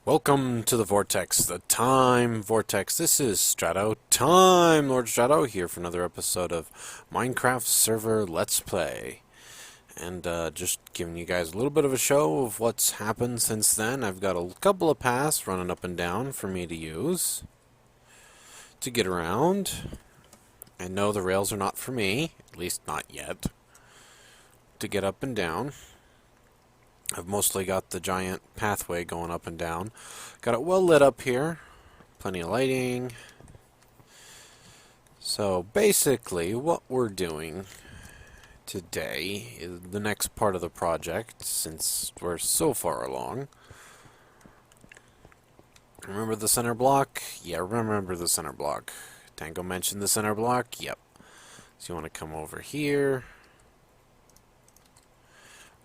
Welcome to the Vortex, the Time Vortex. This is Strato Time, Lord Strato, here for another episode of Minecraft Server Let's Play. And just giving you guys a little bit of a show of what's happened since then. I've got a couple of paths running up and down for me to use to get around. I know the rails are not for me, at least not yet, to get up and down. I've mostly got the giant pathway going up and down. Got it well lit up here. Plenty of lighting. So basically what we're doing today is the next part of the project, since we're so far along. Remember the center block? Yeah, remember the center block. Tango mentioned the center block? Yep. So you want to come over here.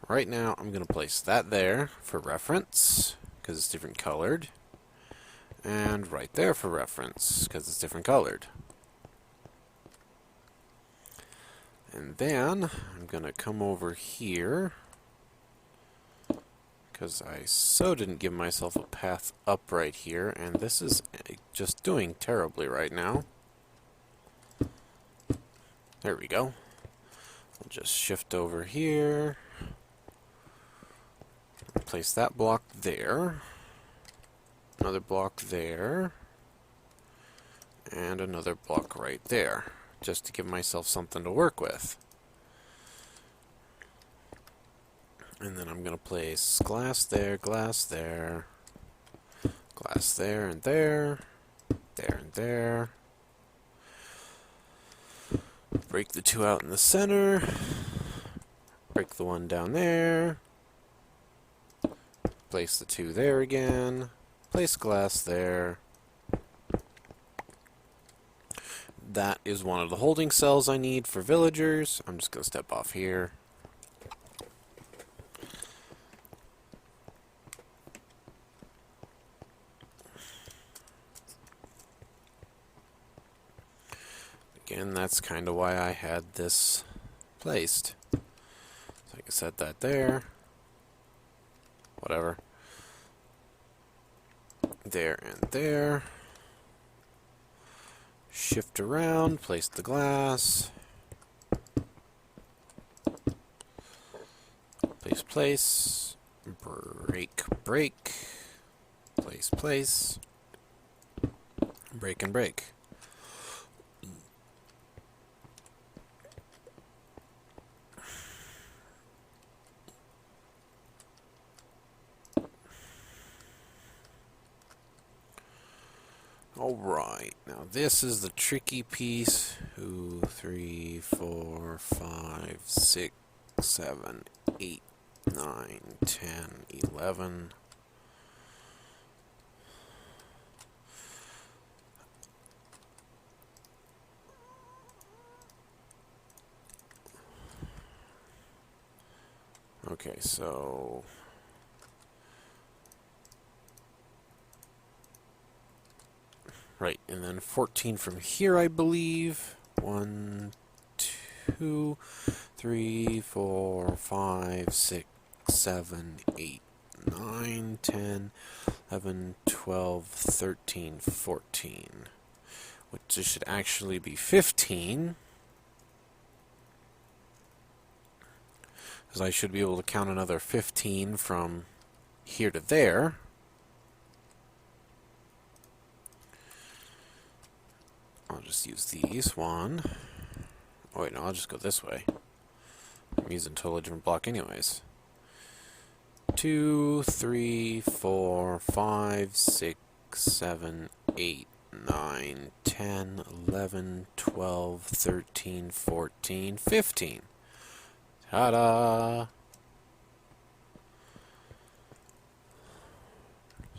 Right now, I'm going to place that there for reference, because it's different colored. And right there for reference, because it's different colored. And then, I'm going to come over here, because I so didn't give myself a path up right here, and this is just doing terribly right now. There we go. I'll just shift over here. Place that block there, another block there, and another block right there, just to give myself something to work with. And then I'm going to place glass there, glass there, glass there and there, there and there. Break the two out in the center, break the one down there. Place the two there again. Place glass there. That is one of the holding cells I need for villagers. I'm just going to step off here. Again, that's kind of why I had this placed. So I can set that there. Whatever. There and there. Shift around, place the glass. Place, place. Break, break. Place, place. Break and break. Alright, now this is the tricky piece. 2, 3, 4, 5, 6, 7, 8, 9, 10, 11. Okay, so right, and then 14 from here, I believe. 1, 2, 3, 4, 5, 6, 7, 8, 9, 10, 11, 12, 13, 14. Which should actually be 15. Because I should be able to count another 15 from here to there. I'll just use these. 1. Oh wait, no, I'll just go this way. I'm using a totally different block anyways. 2, 3, 4, 5, 6, 7, 8, 9, 10, 11, 12, 13, 14, 15. Ta-da!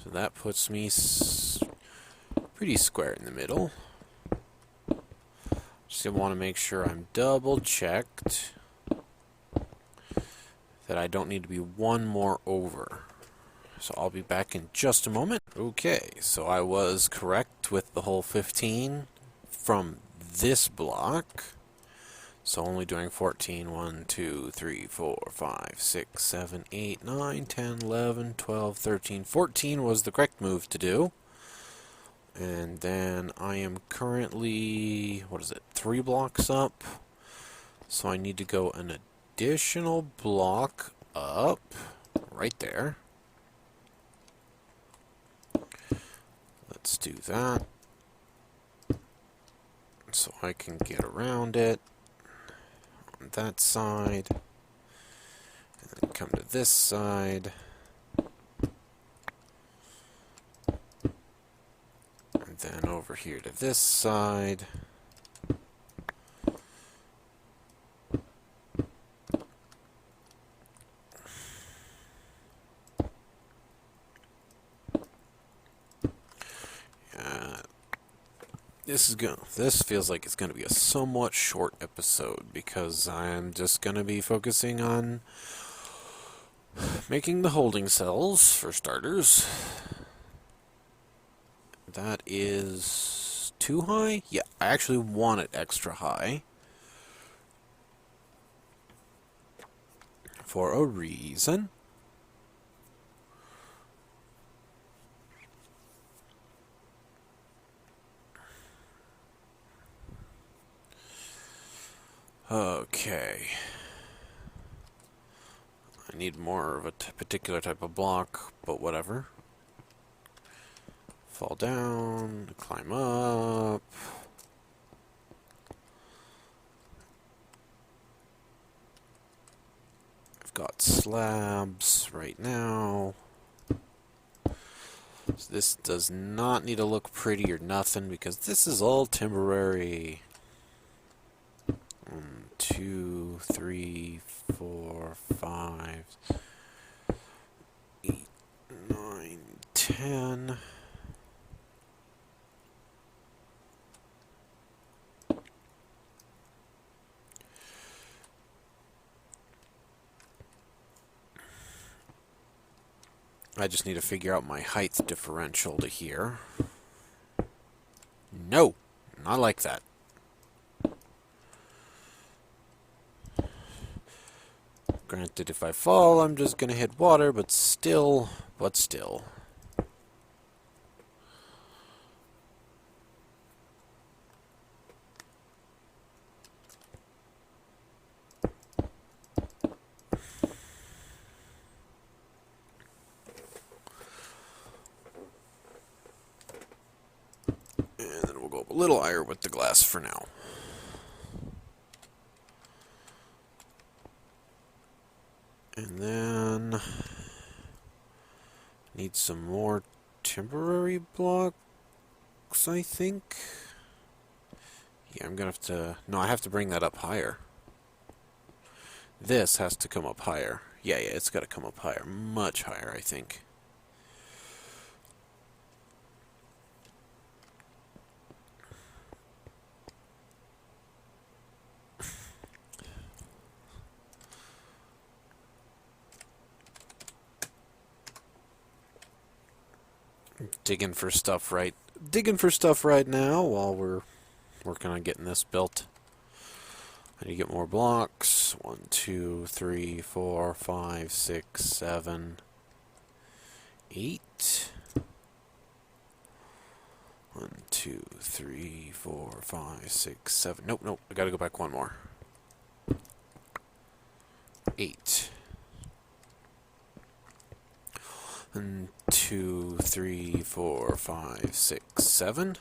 So that puts me pretty square in the middle. Just want to make sure I'm double checked that I don't need to be one more over. So I'll be back in just a moment. Okay, so I was correct with the whole 15 from this block. So only doing 14. 1, 2, 3, 4, 5, 6, 7, 8, 9, 10, 11, 12, 13, 14 was the correct move to do. And then I am currently, what is it, 3 blocks up. So I need to go an additional block up right there. Let's do that. So I can get around it on that side. And then come to this side. And then over here to this side. This feels like it's gonna be a somewhat short episode because I'm just gonna be focusing on making the holding cells for starters. That is too high? Yeah, I actually want it extra high for a reason. Okay. I need more of a particular type of block, but whatever. Fall down, climb up. I've got slabs right now. So this does not need to look pretty or nothing because this is all temporary. 1, 2, 3, 4, 5, 8, 9, 10. I just need to figure out my height differential to here. No, not like that. Granted, if I fall, I'm just gonna hit water, but still. And then we'll go up a little higher with the glass for now. And then need some more temporary blocks, I think. Yeah, I'm gonna have to... No, I have to bring that up higher. This has to come up higher. Yeah, it's gotta come up higher. Much higher, I think. Digging for stuff right now while we're working on getting this built. I need to get more blocks. 1, 2, 3, 4, 5, 6, 7, 8. 1, 2, 3, 4, 5, 6, 7. Nope. I gotta go back one more. 8. 1, 2, 3, 4, 5, 6, 7.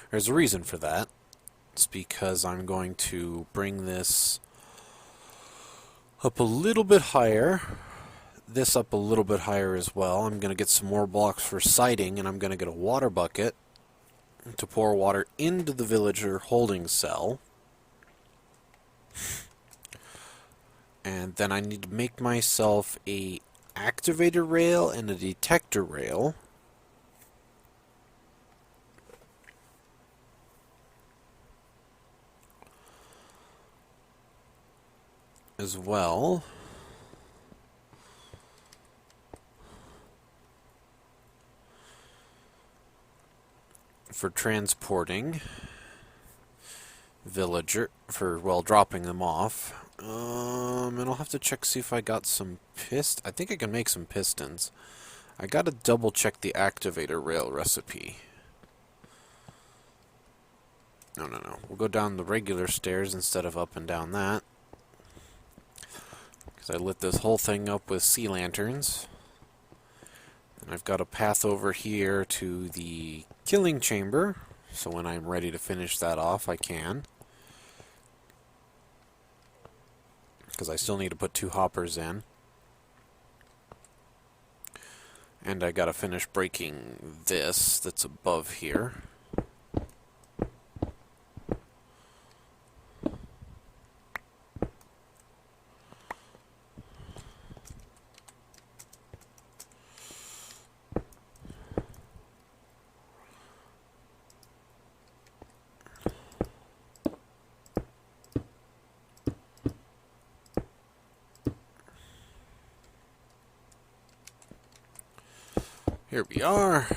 There's a reason for that. It's because I'm going to bring this up a little bit higher. This up a little bit higher as well. I'm going to get some more blocks for siding, and I'm going to get a water bucket to pour water into the villager holding cell. And then I need to make myself a activator rail and a detector rail. As well. for transporting well, dropping them off. And I'll have to check, see if I got some I think I can make some pistons. I gotta double check the activator rail recipe. No. We'll go down the regular stairs instead of up and down that. Because I lit this whole thing up with sea lanterns. And I've got a path over here to the killing chamber. So when I'm ready to finish that off, I can. Because I still need to put 2 hoppers in. And I gotta finish breaking this that's above here. Here we are.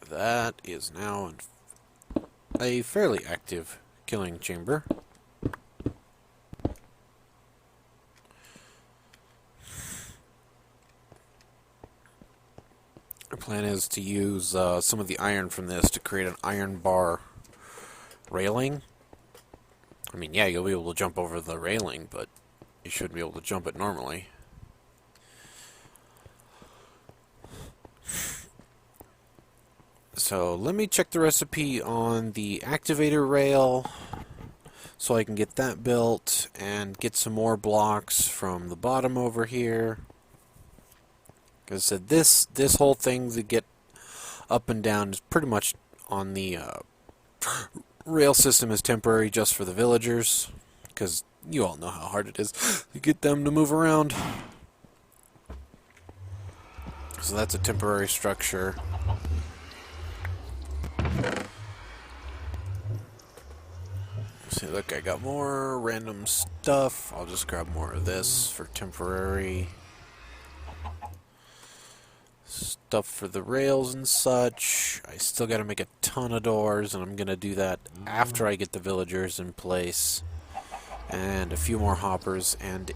That is now a fairly active killing chamber. Our plan is to use some of the iron from this to create an iron bar railing. I mean, yeah, you'll be able to jump over the railing, but you should be able to jump it normally. So let me check the recipe on the activator rail so I can get that built and get some more blocks from the bottom over here. As I said, this whole thing to get up and down is pretty much on the rail system is temporary just for the villagers, because you all know how hard it is to get them to move around. So that's a temporary structure. See, look, I got more random stuff. I'll just grab more of this for temporary stuff for the rails and such. I still gotta make a ton of doors, and I'm gonna do that after I get the villagers in place. And a few more hoppers and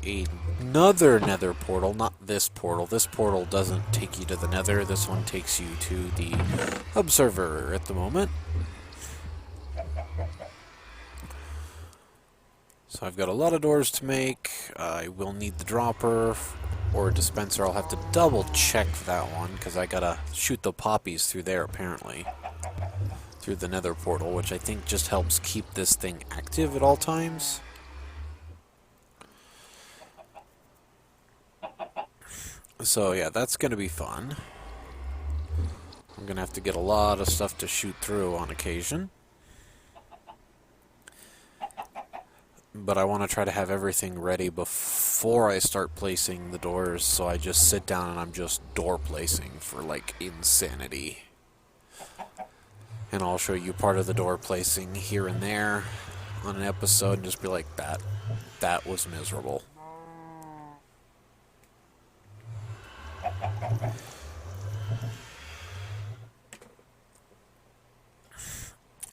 another nether portal. Not this portal. This portal doesn't take you to the nether. This one takes you to the observer at the moment. So I've got a lot of doors to make. I will need the dropper or a dispenser. I'll have to double check that one because I gotta shoot the poppies through there apparently. Through the nether portal, which I think just helps keep this thing active at all times. So yeah, that's gonna be fun. I'm gonna have to get a lot of stuff to shoot through on occasion. But I want to try to have everything ready before I start placing the doors, so I just sit down and I'm just door placing for, like, insanity. And I'll show you part of the door placing here and there on an episode and just be like, that was miserable.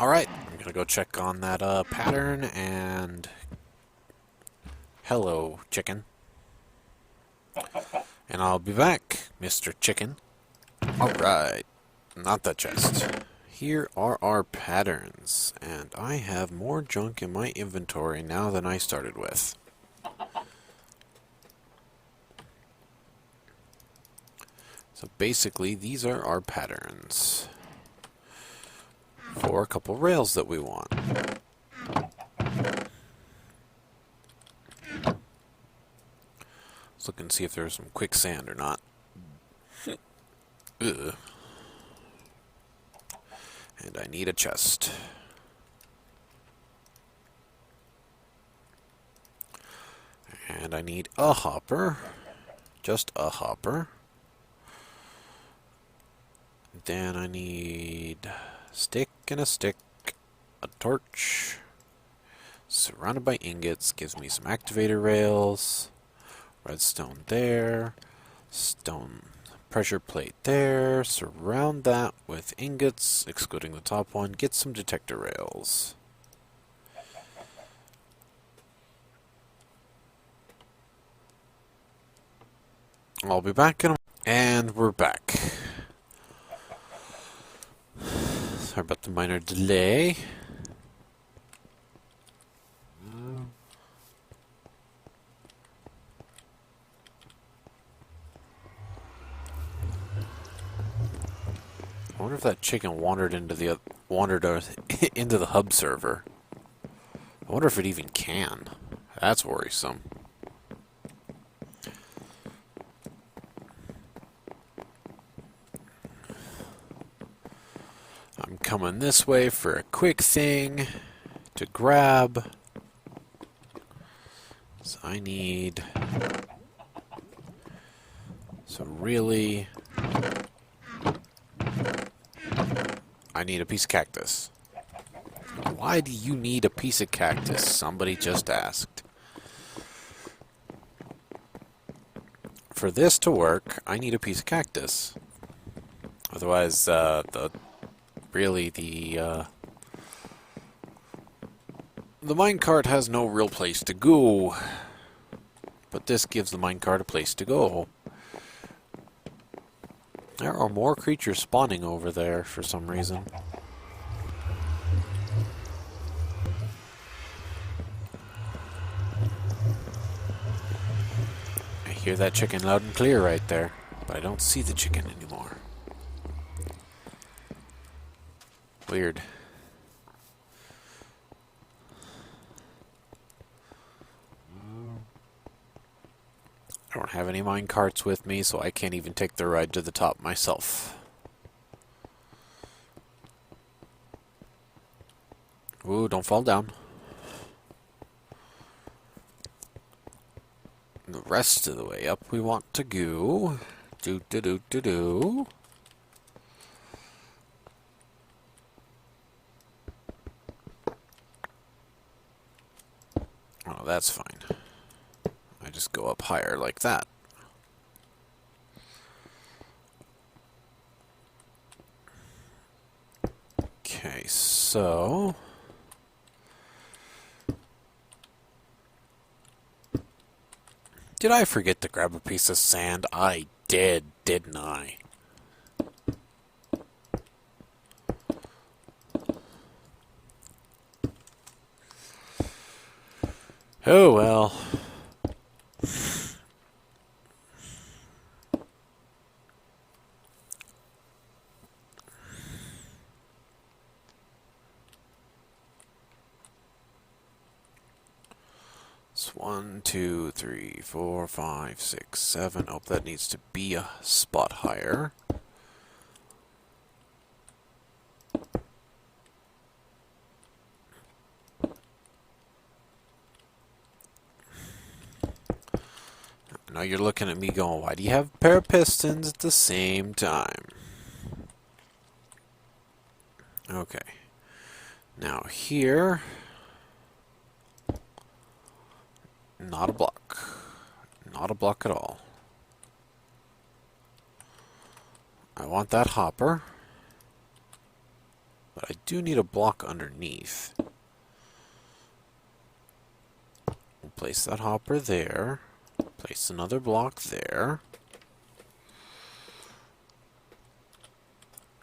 Alright, I'm gonna go check on that pattern and... Hello, chicken. And I'll be back, Mr. Chicken. Alright, not that chest. Here are our patterns, and I have more junk in my inventory now than I started with. So basically, these are our patterns for a couple rails that we want. Let's look and see if there's some quicksand or not. Ugh. And I need a chest. And I need a hopper. Just a hopper. Then I need a stick and a stick. A torch. Surrounded by ingots gives me some activator rails. Redstone there. Stone pressure plate there. Surround that with ingots, excluding the top one. Get some detector rails. I'll be back in a... And we're back. Sorry about the minor delay. I wonder if that chicken wandered into the into the hub server. I wonder if it even can. That's worrisome. I'm coming this way for a quick thing to grab. So I need... So really... I need a piece of cactus. Why do you need a piece of cactus? Somebody just asked. For this to work, I need a piece of cactus. Otherwise, the minecart has no real place to go. But this gives the minecart a place to go. There are more creatures spawning over there for some reason. I hear that chicken loud and clear right there, but I don't see the chicken anymore. Weird. I don't have any mine carts with me, so I can't even take the ride to the top myself. Ooh, don't fall down. The rest of the way up we want to go. Do. Oh, that's fine. I just go up higher like that. Okay, so... Did I forget to grab a piece of sand? I did, didn't I? Oh well. It's 1, 2, 3, 4, 5, 6, 7. Oh, that needs to be a spot higher. Now you're looking at me going, why do you have a pair of pistons at the same time? Okay. Now here... Not a block. Not a block at all. I want that hopper. But I do need a block underneath. We'll place that hopper there. Place another block there.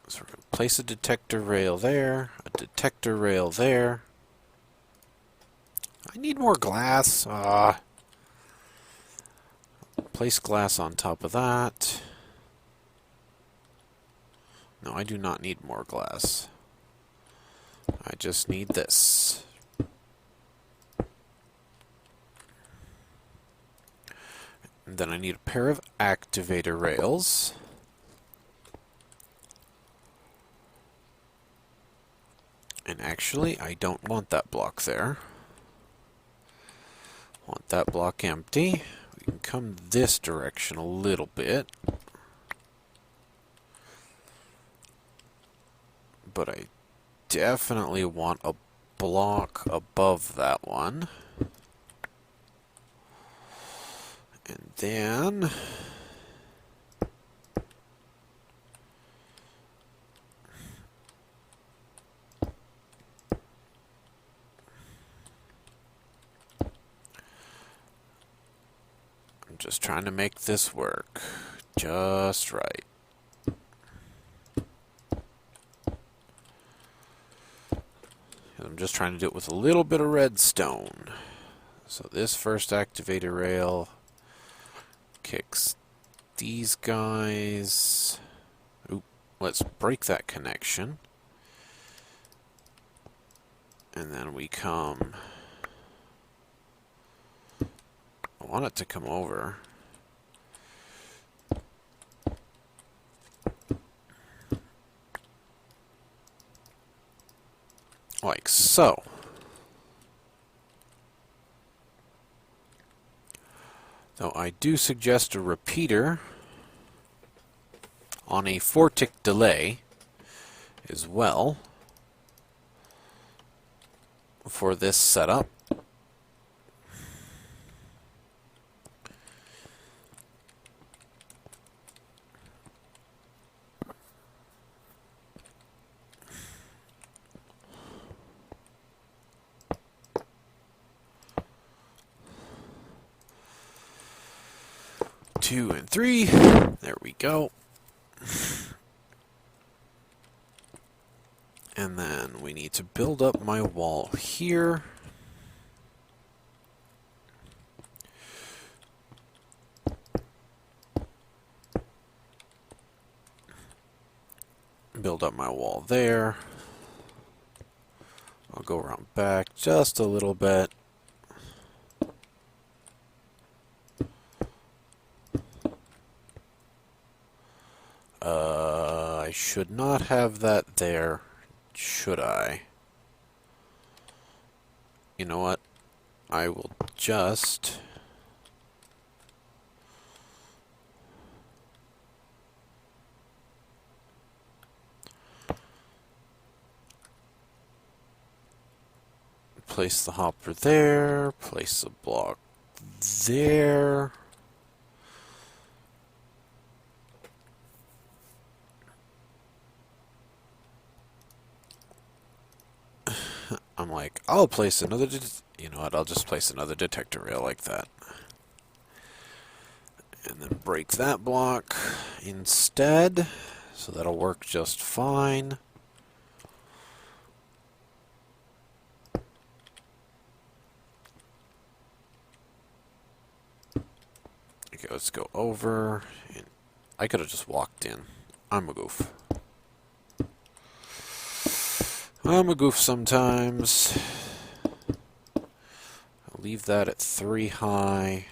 So we're going to place a detector rail there. A detector rail there. I need more glass. Place glass on top of that. No, I do not need more glass. I just need this. And then I need a pair of activator rails. And actually, I don't want that block there. Want that block empty. We can come this direction a little bit. But I definitely want a block above that one. And then... Just trying to make this work just right. I'm just trying to do it with a little bit of redstone. So this first activator rail kicks these guys. Oop, let's break that connection. And then we come... I want it to come over. Like so. Now I do suggest a repeater on a 4-tick delay as well for this setup. Two and three. There we go. And then we need to build up my wall here. Build up my wall there. I'll go around back just a little bit. I should not have that there, should I? You know what? I will just... place the hopper there, place a block there. I'm like, I'll place another, you know what, I'll just place another detector rail like that. And then break that block instead, so that'll work just fine. Okay, let's go over. And I could have just walked in. I'm a goof. I'm a goof sometimes. I'll leave that at 3 high.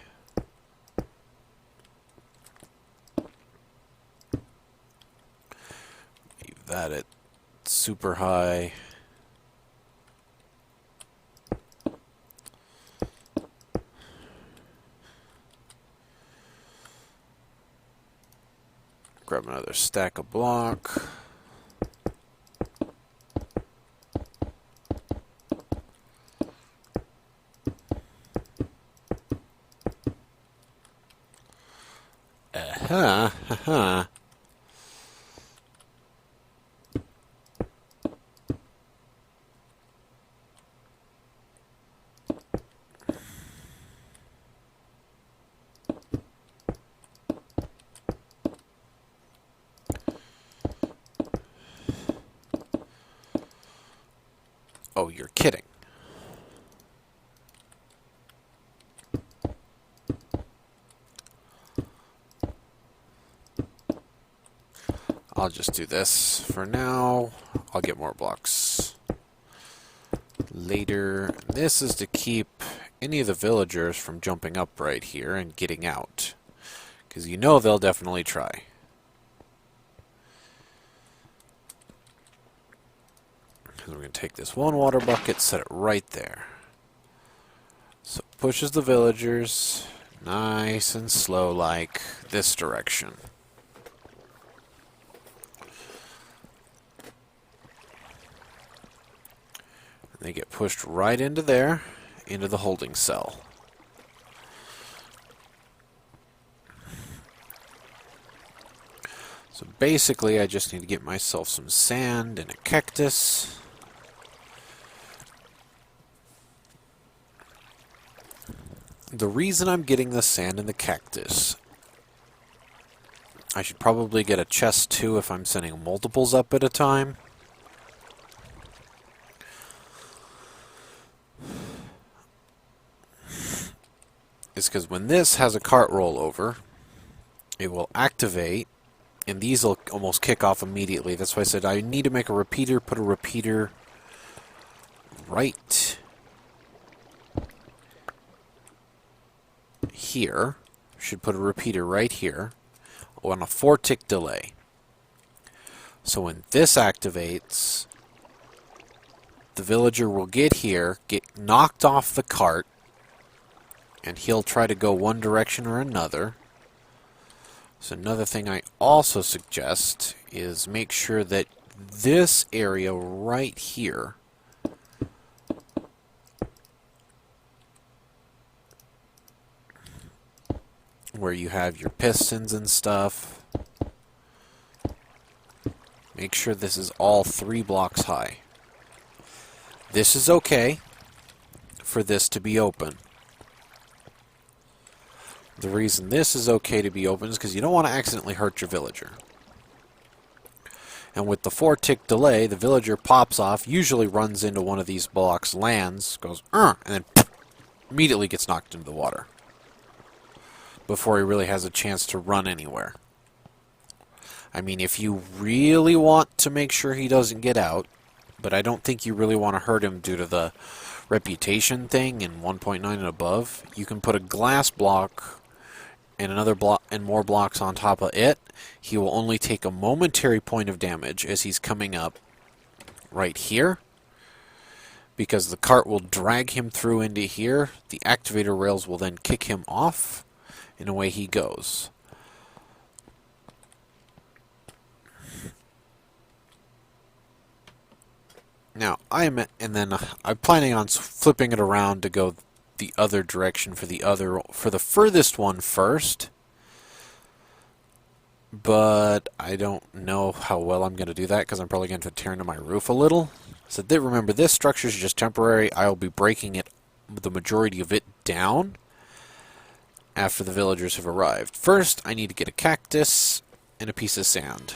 Leave that at super high. Grab another stack of block. Ha. Oh, you're kidding. I'll just do this for now. I'll get more blocks later. This is to keep any of the villagers from jumping up right here and getting out, because you know they'll definitely try. We're going to take this one water bucket, set it right there. So it pushes the villagers nice and slow like this direction. They get pushed right into there, into the holding cell. So basically I just need to get myself some sand and a cactus. The reason I'm getting the sand and the cactus, I should probably get a chest too if I'm sending multiples up at a time. Is because when this has a cart rollover, it will activate, and these will almost kick off immediately. That's why I said I need to make a repeater, put a repeater right here. Should put a repeater right here on a 4-tick delay. So when this activates, the villager will get here, get knocked off the cart, and he'll try to go one direction or another. So another thing I also suggest is make sure that this area right here where you have your pistons and stuff, make sure this is all 3 blocks high. This is okay for this to be open. The reason this is okay to be open is because you don't want to accidentally hurt your villager. And with the 4-tick delay, the villager pops off, usually runs into one of these blocks, lands, goes, and then immediately gets knocked into the water before he really has a chance to run anywhere. I mean, if you really want to make sure he doesn't get out, but I don't think you really want to hurt him due to the reputation thing in 1.9 and above, you can put a glass block and another block and more blocks on top of it. He will only take a momentary point of damage as he's coming up right here, because the cart will drag him through into here. The activator rails will then kick him off, and away he goes. Now, I'm planning on flipping it around to go the other direction for the furthest one first. But I don't know how well I'm going to do that because I'm probably going to tear into my roof a little. So remember, this structure is just temporary. I will be breaking it, the majority of it, down after the villagers have arrived. First, I need to get a cactus and a piece of sand.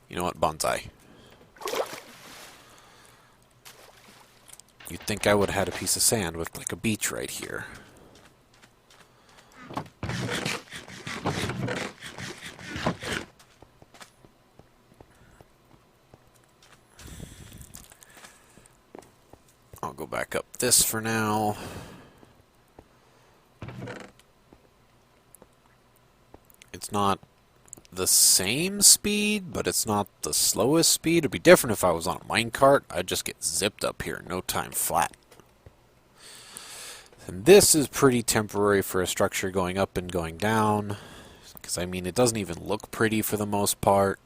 You know what? Bonsai. You'd think I would have had a piece of sand with like a beach right here. I'll go back up this for now. It's not the same speed, but it's not the slowest speed. It'd be different if I was on a minecart. I'd just get zipped up here in no time flat. And this is pretty temporary for a structure going up and going down, because I mean, it doesn't even look pretty for the most part.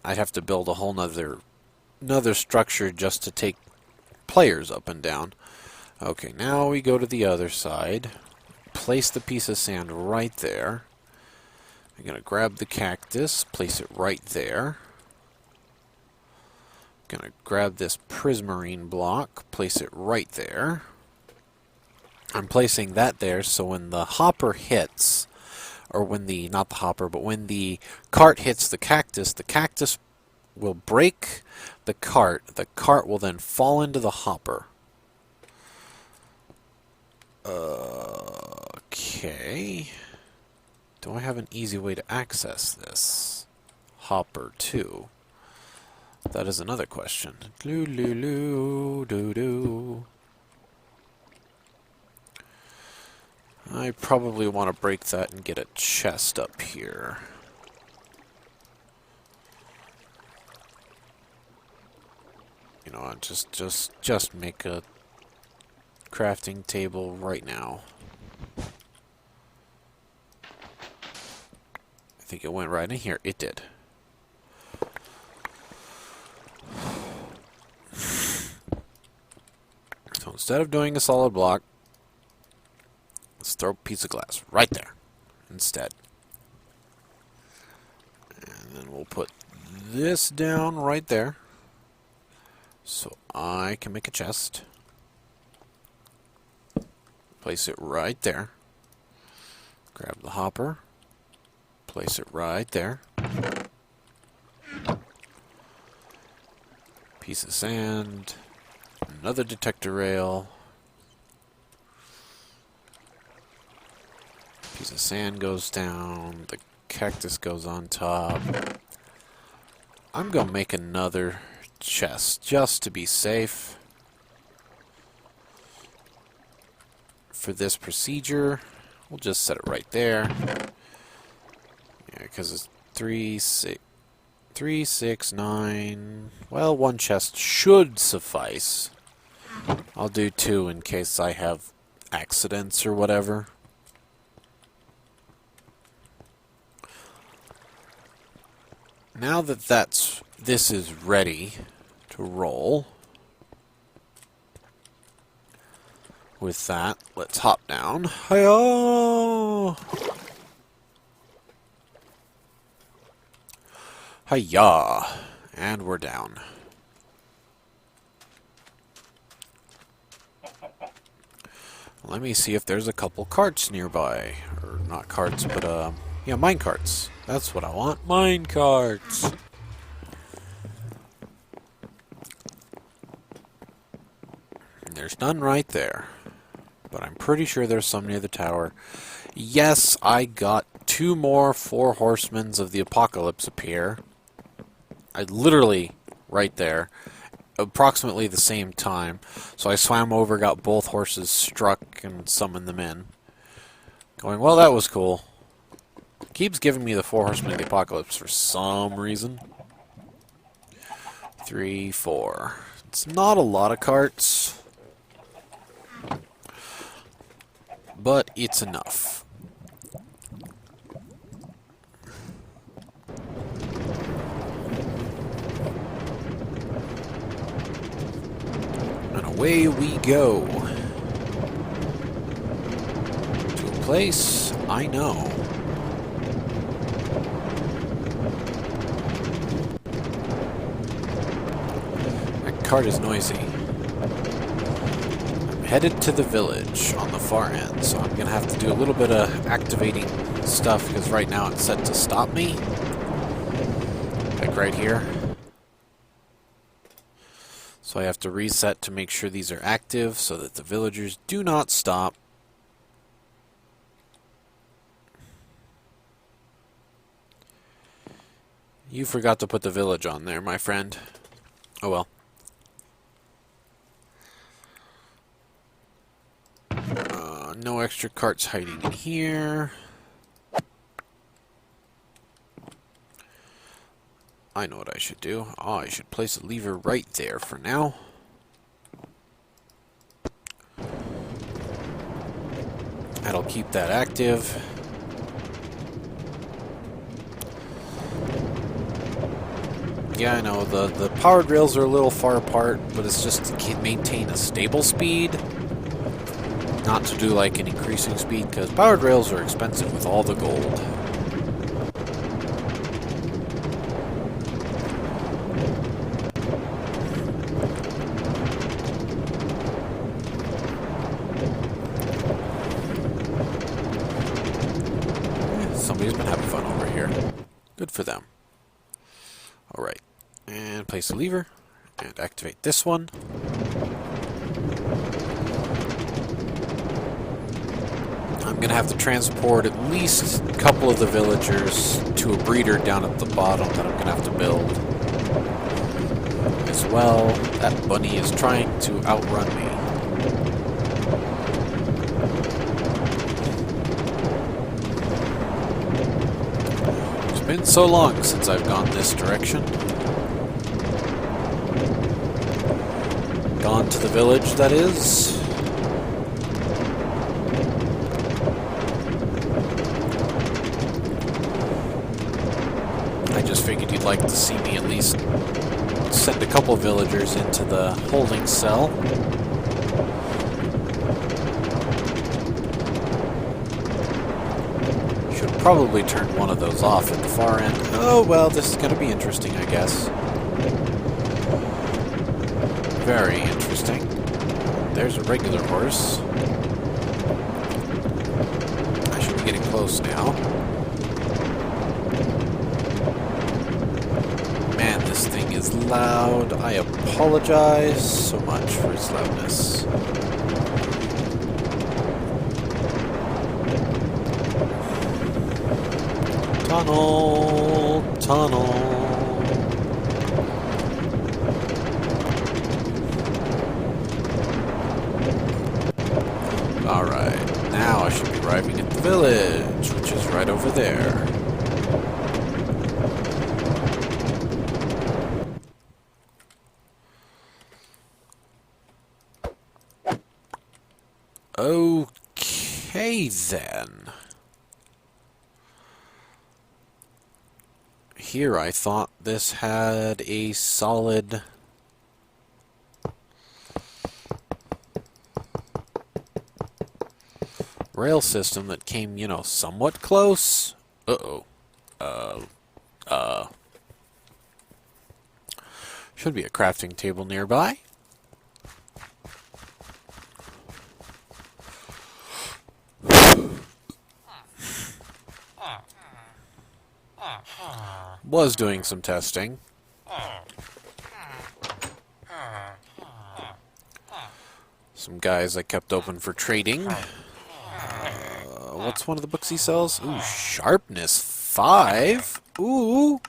I'd have to build a whole another structure just to take players up and down. Okay, now we go to the other side. Place the piece of sand right there. I'm going to grab the cactus, place it right there. I'm going to grab this prismarine block, place it right there. I'm placing that there so when the hopper hits, or when the, not the hopper, but when the cart hits the cactus will break the cart will then fall into the hopper. Okay. Do I have an easy way to access this? Hopper 2. That is another question. I probably want to break that and get a chest up here. You know, just make a crafting table right now. I think it went right in here. It did. So instead of doing a solid block, let's throw a piece of glass right there instead. And then we'll put this down right there. So I can make a chest. Place it right there. Grab the hopper. Place it right there. Piece of sand. Another detector rail. Piece of sand goes down. The cactus goes on top. I'm gonna make another chest just to be safe for this procedure. We'll just set it right there. Yeah, because it's 3, 6, 9. Well, one chest should suffice. I'll do 2 in case I have accidents or whatever. Now that this is ready to roll, with that, let's hop down. Hi-ya! Hi-ya! And we're down. Let me see if there's a couple carts nearby. Or not carts, but, yeah, mine carts. That's what I want. Mine carts! There's none right there. But I'm pretty sure there's some near the tower. Yes, I got 2 more 4 horsemen of the apocalypse appear. Literally right there. Approximately the same time. So I swam over, got both horses struck, and summoned them in. Going, well, that was cool. Keeps giving me the 4 horsemen of the apocalypse for some reason. 3, 4. It's not a lot of carts, but it's enough. And away we go. To a place I know. Cart is noisy. I'm headed to the village on the far end, so I'm gonna have to do a little bit of activating stuff because right now it's set to stop me. Like right here. So I have to reset to make sure these are active so that the villagers do not stop. You forgot to put the village on there, my friend. Oh well. No extra carts hiding in here. I know what I should do. Oh, I should place a lever right there for now. That'll keep that active. Yeah, I know, the powered rails are a little far apart, but it's just to maintain a stable speed. Not to do like an increasing speed, because powered rails are expensive with all the gold. Somebody's been having fun over here. Good for them. Alright, and place a lever, and activate this one. I'm going to have to transport at least a couple of the villagers to a breeder down at the bottom that I'm going to have to build. As well, that bunny is trying to outrun me. It's been so long since I've gone this direction. Gone to the village, that is. I just figured you'd like to see me at least send a couple villagers into the holding cell. Should probably turn one of those off at the far end. Oh well, this is going to be interesting, I guess. very interesting. There's a regular horse. I should be getting close now. Man, this thing is loud. I apologize so much for its loudness. Tunnel, tunnel. Alright, now I should be arriving at the village, which is right over there. Okay then. Here I thought this had a solid rail system that came, you know, somewhat close. Should be a crafting table nearby. Was doing some testing. Some guys I kept open for trading. What's one of the books he sells? Ooh, Sharpness 5. Ooh.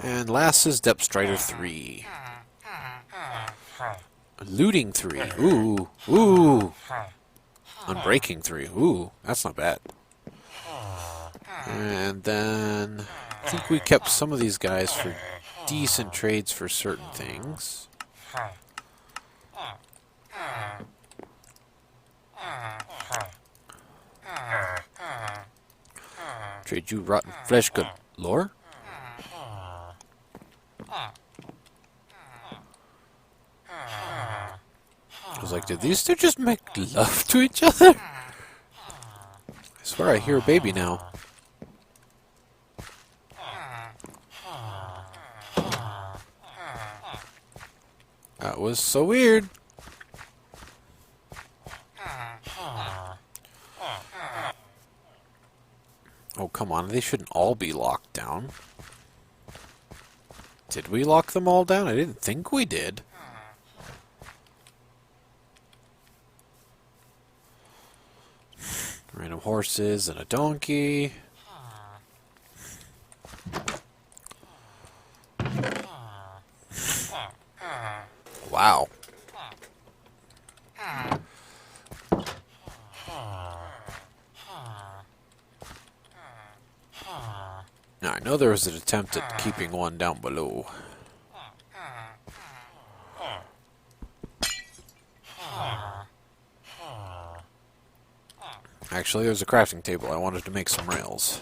And last is Depth Strider 3. Looting 3. Ooh. Ooh. Unbreaking 3. Ooh, that's not bad. And then I think we kept some of these guys for decent trades for certain things. Trade you rotten flesh, good lore. I was like, did these two just make love to each other? I swear I hear a baby now. That was so weird. Oh, come on. They shouldn't all be locked down. Did we lock them all down? I didn't think we did. Random horses and a donkey. Wow. Now, I know there was an attempt at keeping one down below. Actually, there's a crafting table. I wanted to make some rails.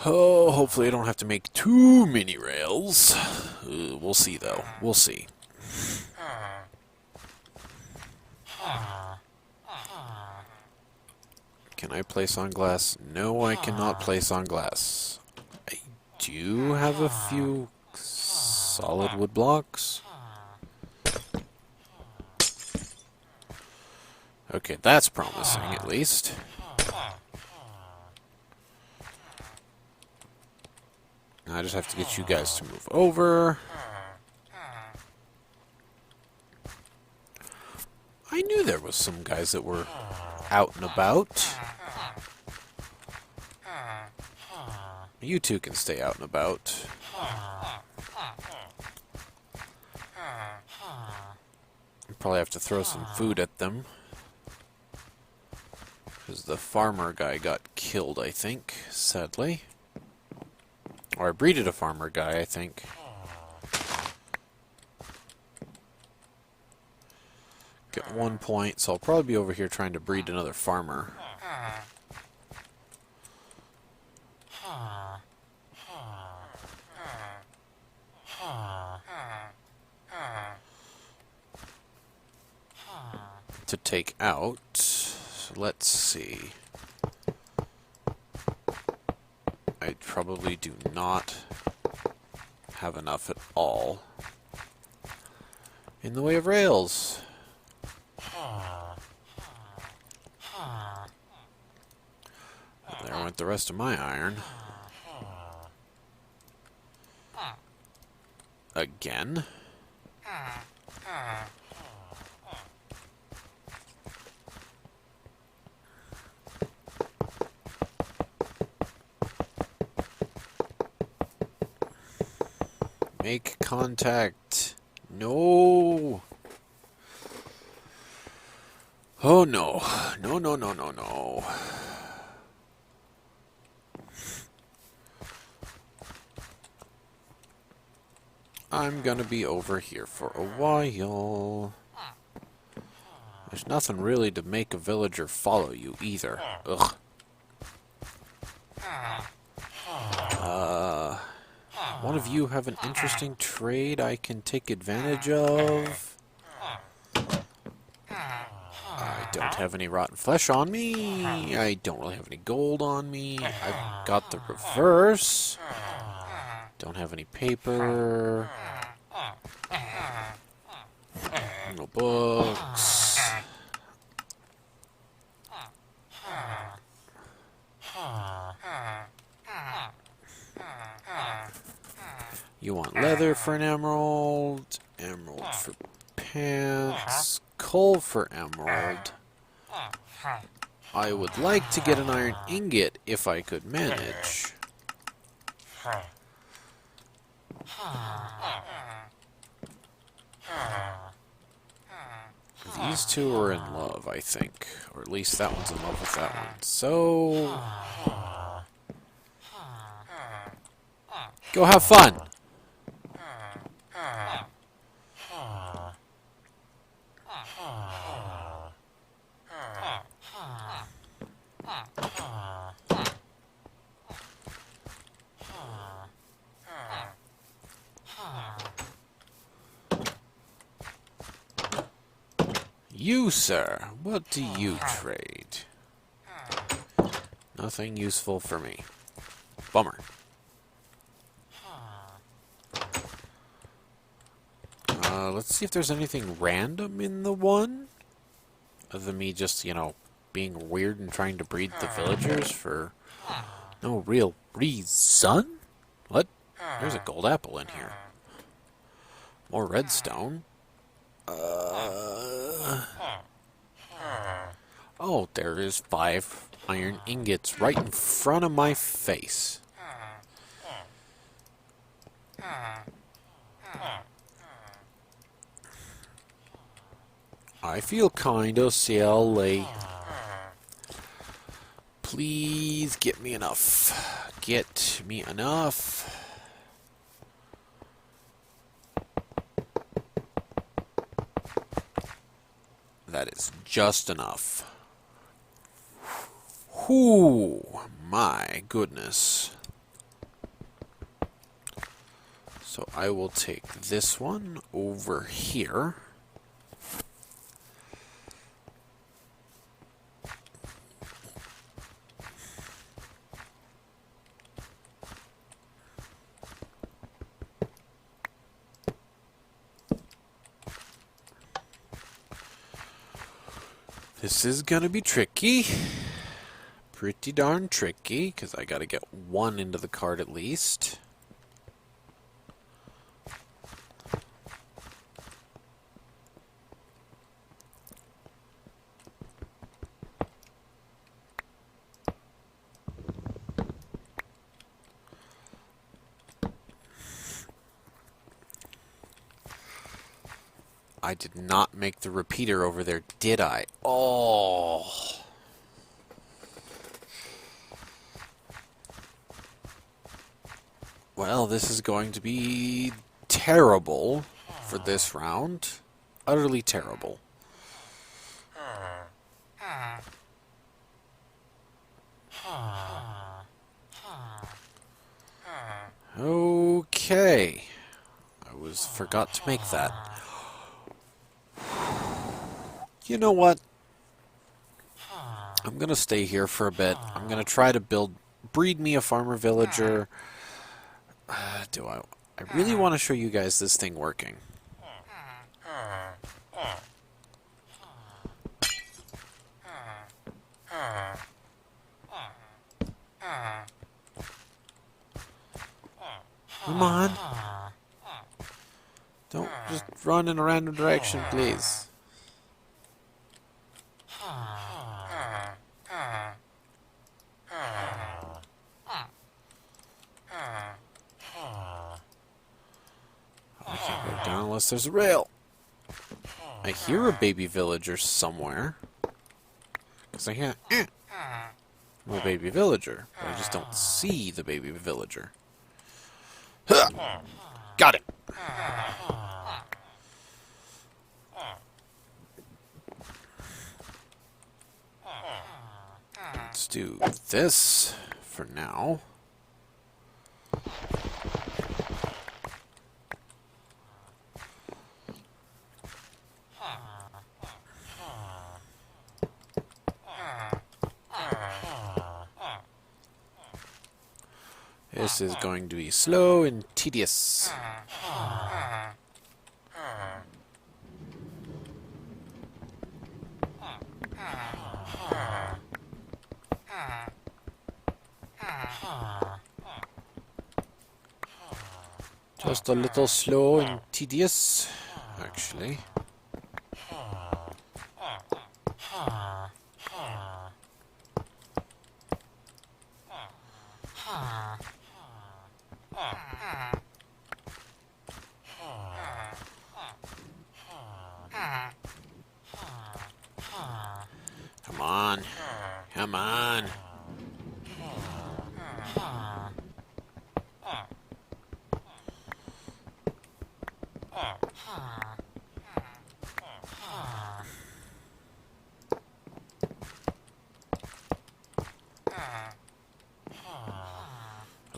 Oh, hopefully I don't have to make too many rails. We'll see, though. We'll see. Can I place on glass? No, I cannot place on glass. I do have a few solid wood blocks. Okay, that's promising, at least. Now I just have to get you guys to move over. I knew there was some guys that were out and about. You two can stay out and about. Probably have to throw some food at them. Because the farmer guy got killed, I think, sadly. Or I breeded a farmer guy, I think. Get 1 point, so I'll probably be over here trying to breed another farmer. To take out, so let's see. I probably do not have enough at all in the way of rails. There went the rest of my iron. Again. Make contact. No. Oh no. No, no, no, no, no. I'm gonna be over here for a while. There's nothing really to make a villager follow you either. Ugh. One of you have an interesting trade I can take advantage of? I don't have any rotten flesh on me. I don't really have any gold on me. I've got the reverse. Don't have any paper. No books. You want leather for an emerald, emerald for pants, coal for emerald. I would like to get an iron ingot if I could manage. These two are in love, I think. Or at least that one's in love with that one. So... go have fun! You, sir, what do you trade? Nothing useful for me. Bummer. Let's see if there's anything random in the one. Other than me just, you know, being weird and trying to breed the villagers for no real reason. What? There's a gold apple in here. More redstone. Oh, there is 5 iron ingots right in front of my face. I feel kinda silly. Please get me enough. Get me enough. That is just enough. Whoo, my goodness. So I will take this one over here. This is gonna be tricky. Pretty darn tricky, because I gotta get 1 into the cart at least. I did not make the repeater over there, did I? Oh. Well, this is going to be terrible for this round. Utterly terrible. Okay. I forgot to make that. You know what? I'm gonna stay here for a bit. I'm gonna try to breed me a farmer villager. Do I? I really want to show you guys this thing working. Come on. Don't just run in a random direction, please. I can't go down unless there's a rail. I hear a baby villager somewhere. Because I can't... I'm a baby villager, but I just don't see the baby villager. Huh! Got it! Let's do this for now. This is going to be slow and tedious. Just a little slow and tedious, actually. Come on. Come on.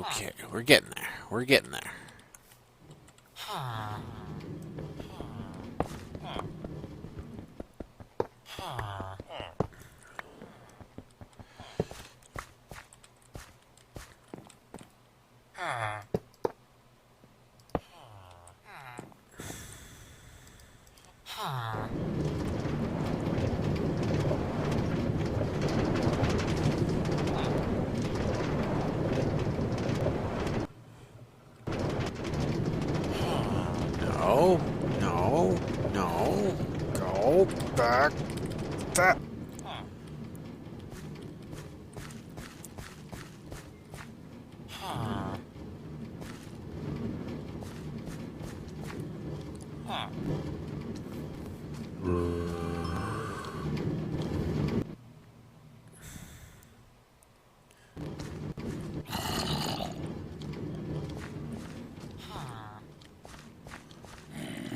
Okay, we're getting there. We're getting there. No, no, no. Go back. That.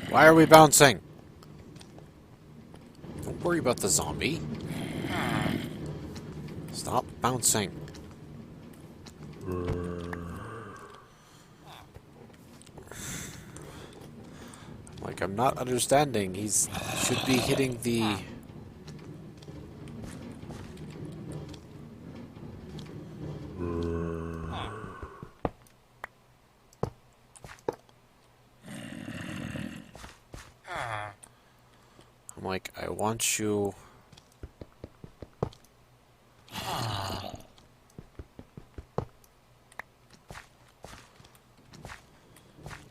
Why are we bouncing? Don't worry about the zombie. Stop bouncing. Like, I'm not understanding. He's should be hitting the... I'm like, I want you...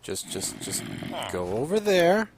Just go over there.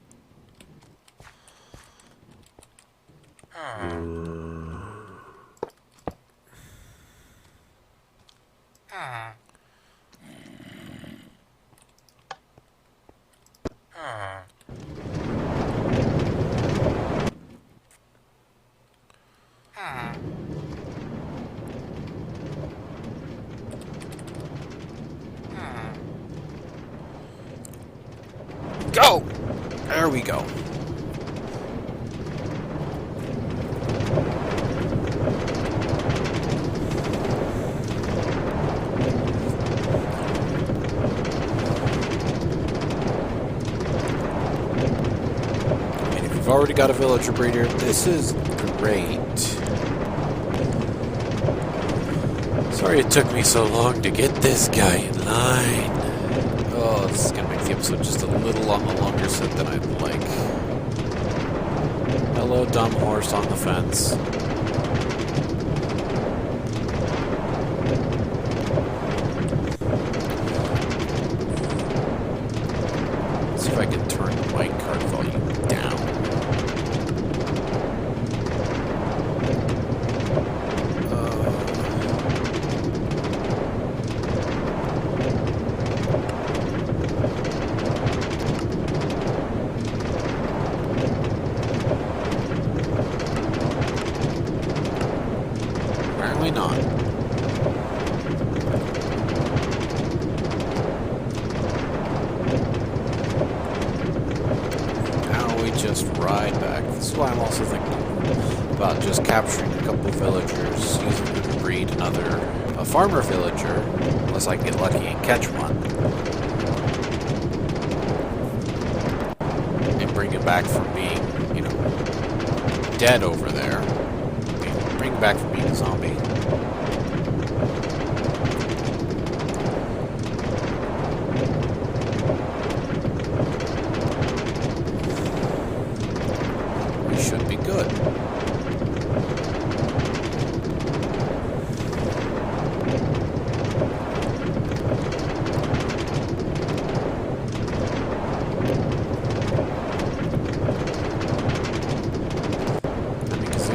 Go! There we go. And if you've already got a villager breeder, this is great. Sorry it took me so long to get this guy in line. Oh, this is gonna make the episode just a little on the longer side than I'd like. Hello, dumb horse on the fence. Let's see if I can turn the mic card volume down. Apparently not. Now we just ride back. This is why I'm also thinking about just capturing a couple villagers, using them to breed a farmer villager, unless I can get lucky and catch one. And bring it back from being, you know, dead over there. Bring it back from being a zombie. We should be good.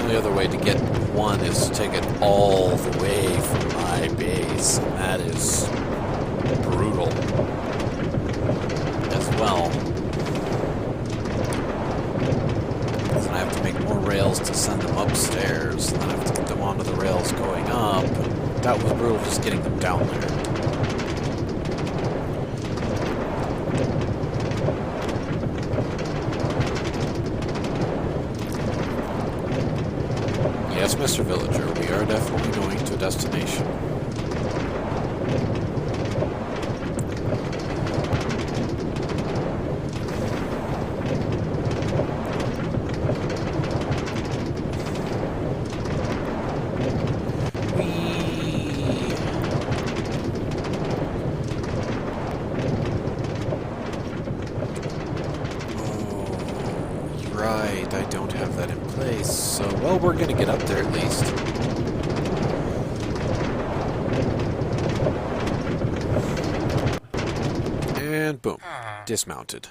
The other way to get one is to take it all the way from my base, and that is brutal as well. Because then I have to make more rails to send them upstairs, and then I have to get them onto the rails going up. That was brutal just getting them down there. Yes, Mr. Villager, we are definitely going to a destination. Right, I don't have that in place, so, well, we're gonna get up there at least. And boom, dismounted.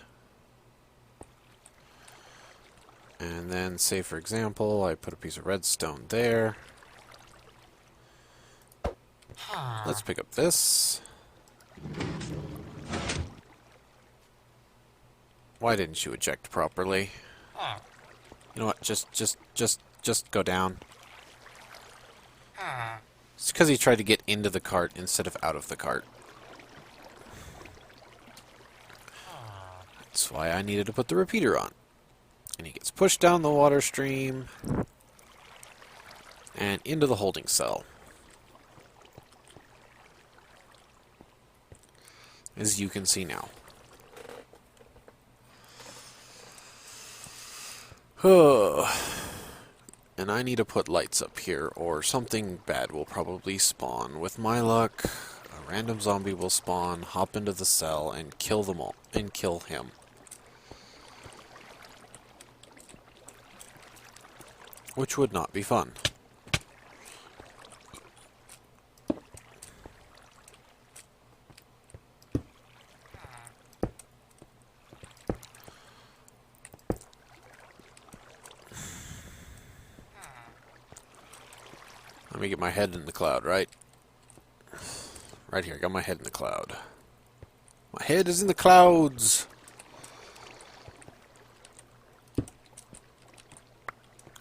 And then, say for example, I put a piece of redstone there. Let's pick up this. Why didn't you eject properly? You know what? Just go down. It's because he tried to get into the cart instead of out of the cart. That's why I needed to put the repeater on. And he gets pushed down the water stream and into the holding cell. As you can see now. And I need to put lights up here, or something bad will probably spawn. With my luck, a random zombie will spawn, hop into the cell, and kill them all, and kill him. Which would not be fun. Let me get my head in the cloud, right? Right here, I got my head in the cloud. My head is in the clouds!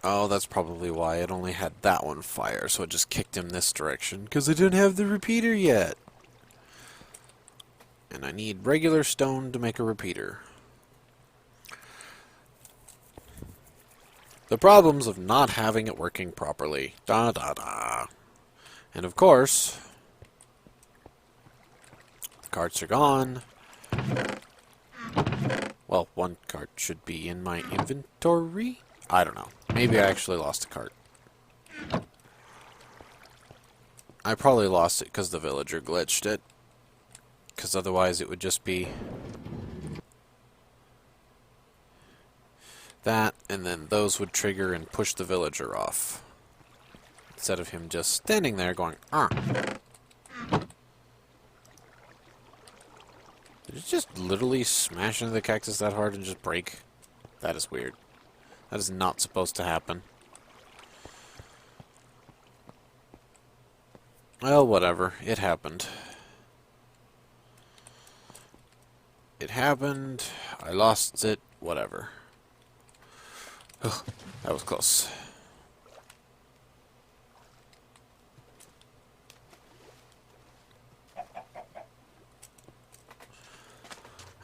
Oh, that's probably why it only had that one fire, so it just kicked him this direction, because I didn't have the repeater yet. And I need regular stone to make a repeater. The problems of not having it working properly. Da da da. And of course, the carts are gone. Well, one cart should be in my inventory? I don't know. Maybe I actually lost a cart. I probably lost it because the villager glitched it. because otherwise it would just be that, and then those would trigger and push the villager off. Instead of him just standing there going, ah. Did it just literally smash into the cactus that hard and just break? That is weird. That is not supposed to happen. Well, whatever. It happened. It happened. I lost it. Whatever. Ugh, that was close.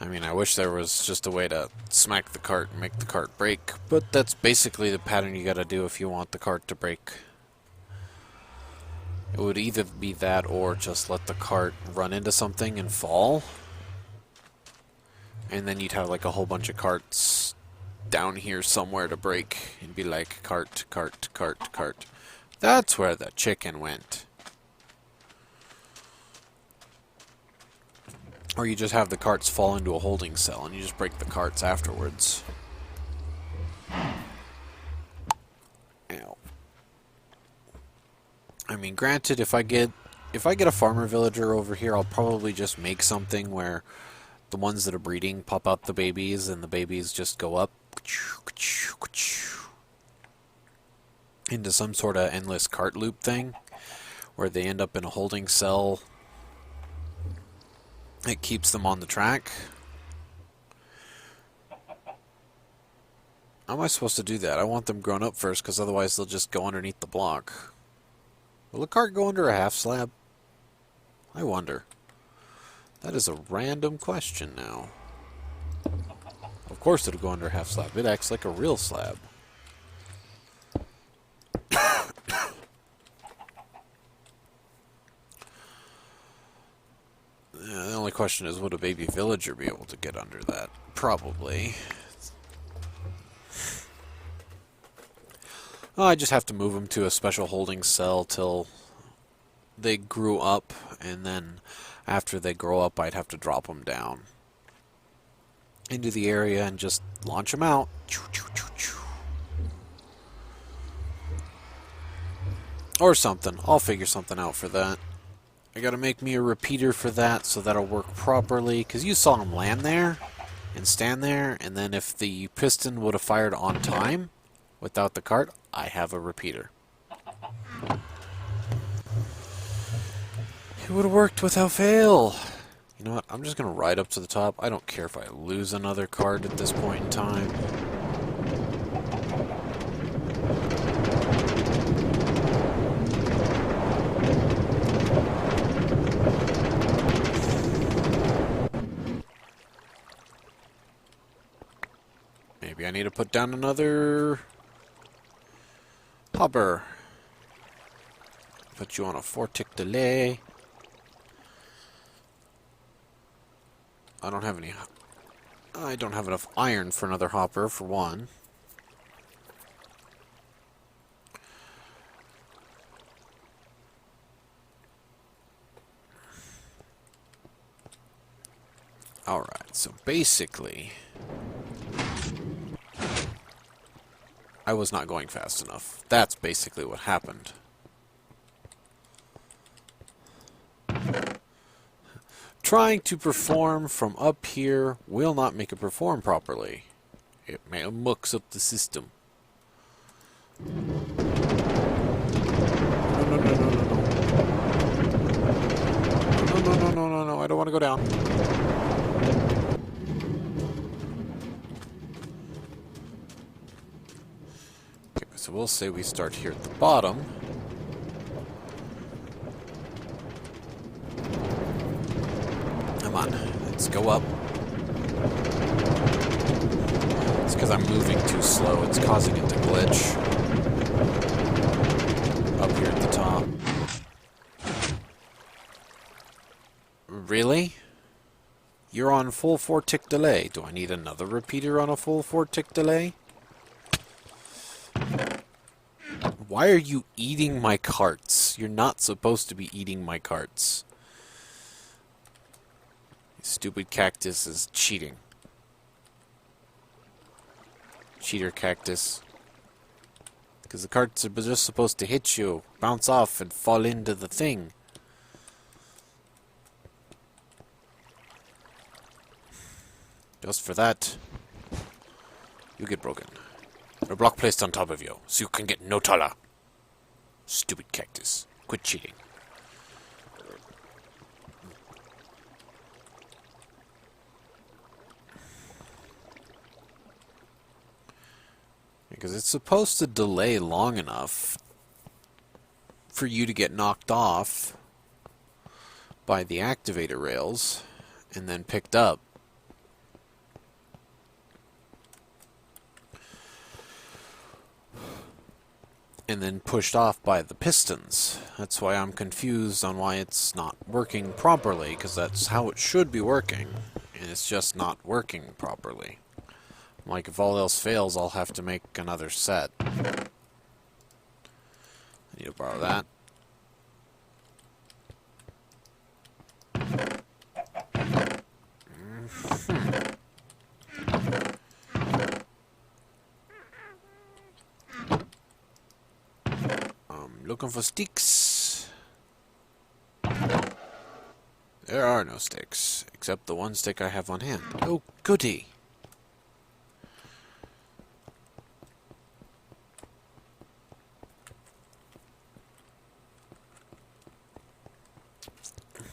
I mean, I wish there was just a way to smack the cart and make the cart break, but that's basically the pattern you gotta do if you want the cart to break. It would either be that or just let the cart run into something and fall. And then you'd have like a whole bunch of carts down here somewhere to break. It'd be like cart, cart, cart, cart. That's where the chicken went. Or you just have the carts fall into a holding cell and you just break the carts afterwards. Ow. I mean, granted, if I get a farmer villager over here, I'll probably just make something where the ones that are breeding pop out the babies and the babies just go up into some sort of endless cart loop thing where they end up in a holding cell. It keeps them on the track. How am I supposed to do that? I want them grown up first, because otherwise they'll just go underneath the block. Will a cart go under a half slab? I wonder. That is a random question now. Of course it'll go under a half slab. It acts like a real slab. The only question is, would a baby villager be able to get under that? Probably. Well, I just have to move them to a special holding cell till they grew up, and then after they grow up, I'd have to drop them down into the area and just launch them out. Or something. I'll figure something out for that. I gotta make me a repeater for that so that'll work properly, because you saw him land there and stand there, and then if the piston would have fired on time without the cart, I have a repeater. It would have worked without fail. You know what? I'm just gonna ride up to the top. I don't care if I lose another cart at this point in time. Maybe I need to put down another hopper. Put you on a 4-tick delay. I don't have enough iron for another hopper, for one. Alright, so basically I was not going fast enough. That's basically what happened. Trying to perform from up here will not make it perform properly. It may mucks up the system. No, I don't want to go down. Okay, so we'll say we start here at the bottom. Come on, let's go up. It's because I'm moving too slow. It's causing it to glitch. Up here at the top. Really? You're on full 4-tick delay. Do I need another repeater on a full 4-tick delay? Why are you eating my carts? You're not supposed to be eating my carts. Stupid cactus is cheating. Cheater cactus. Because the carts are just supposed to hit you, bounce off, and fall into the thing. Just for that, you get broken. A block placed on top of you, so you can get no taller. Stupid cactus. Quit cheating. Because it's supposed to delay long enough for you to get knocked off by the activator rails and then picked up. And then pushed off by the pistons. That's why I'm confused on why it's not working properly, because that's how it should be working, and it's just not working properly. Like, if all else fails, I'll have to make another set. I need to borrow that. Looking for sticks. There are no sticks, except the one stick I have on hand. Oh, goody.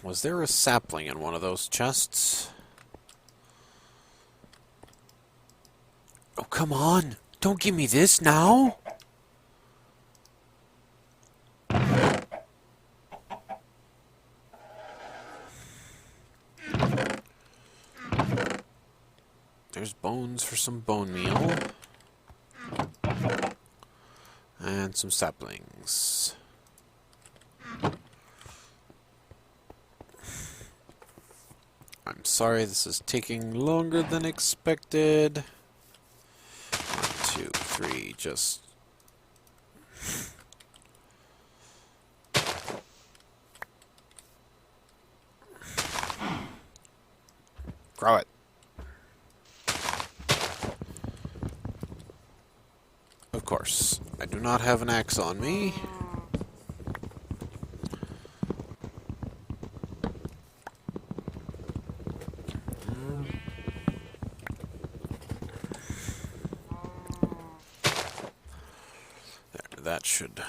Was there a sapling in one of those chests? Oh, come on. Don't give me this now. There's bones for some bone meal. And some saplings. I'm sorry this is taking longer than expected. 1, 2, 3, just... grow it. Of course, I do not have an axe on me. There, that should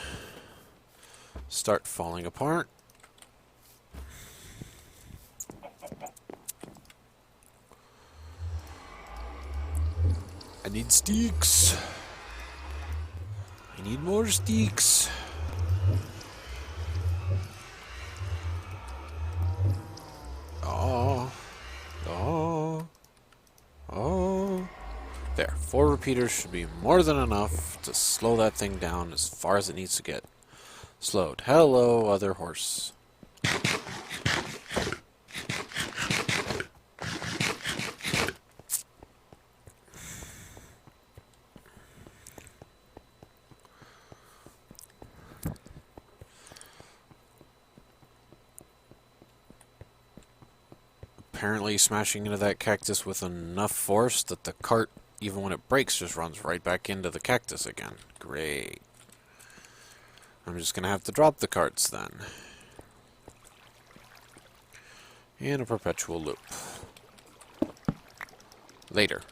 start falling apart. I need sticks. I need more sticks. Oh. Oh. Oh. There. 4 repeaters should be more than enough to slow that thing down as far as it needs to get slowed. Hello, other horse. Apparently smashing into that cactus with enough force that the cart, even when it breaks, just runs right back into the cactus again. Great. I'm just gonna have to drop the carts then. In a perpetual loop. Later.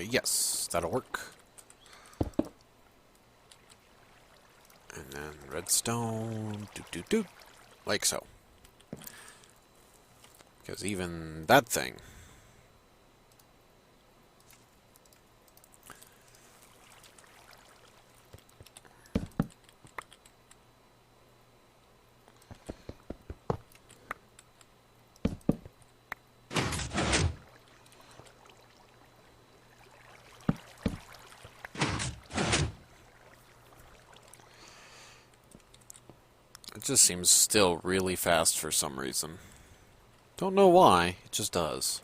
Yes, that'll work. And then redstone, like so. Because even that thing... just seems still really fast for some reason. Don't know why, it just does.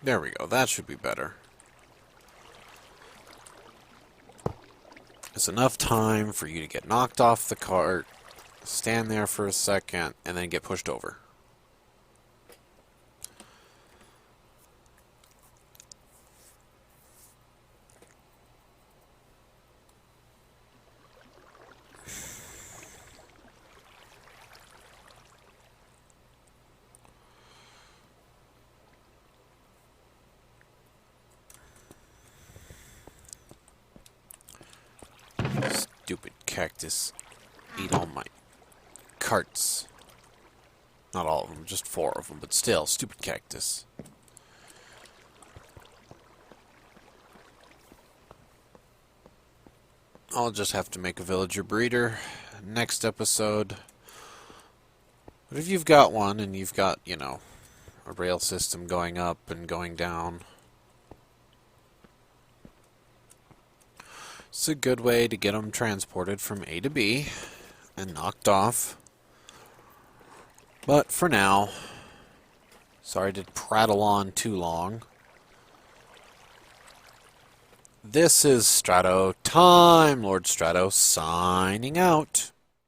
There we go, that should be better. It's enough time for you to get knocked off the cart, stand there for a second, and then get pushed over. Stupid cactus. Eat all my carts. Not all of them, just 4 of them, but still, stupid cactus. I'll just have to make a villager breeder next episode. But if you've got one and you've got, you know, a rail system going up and going down, it's a good way to get them transported from A to B and knocked off. But for now, sorry to prattle on too long. This is Strato Time, Lord Strato signing out.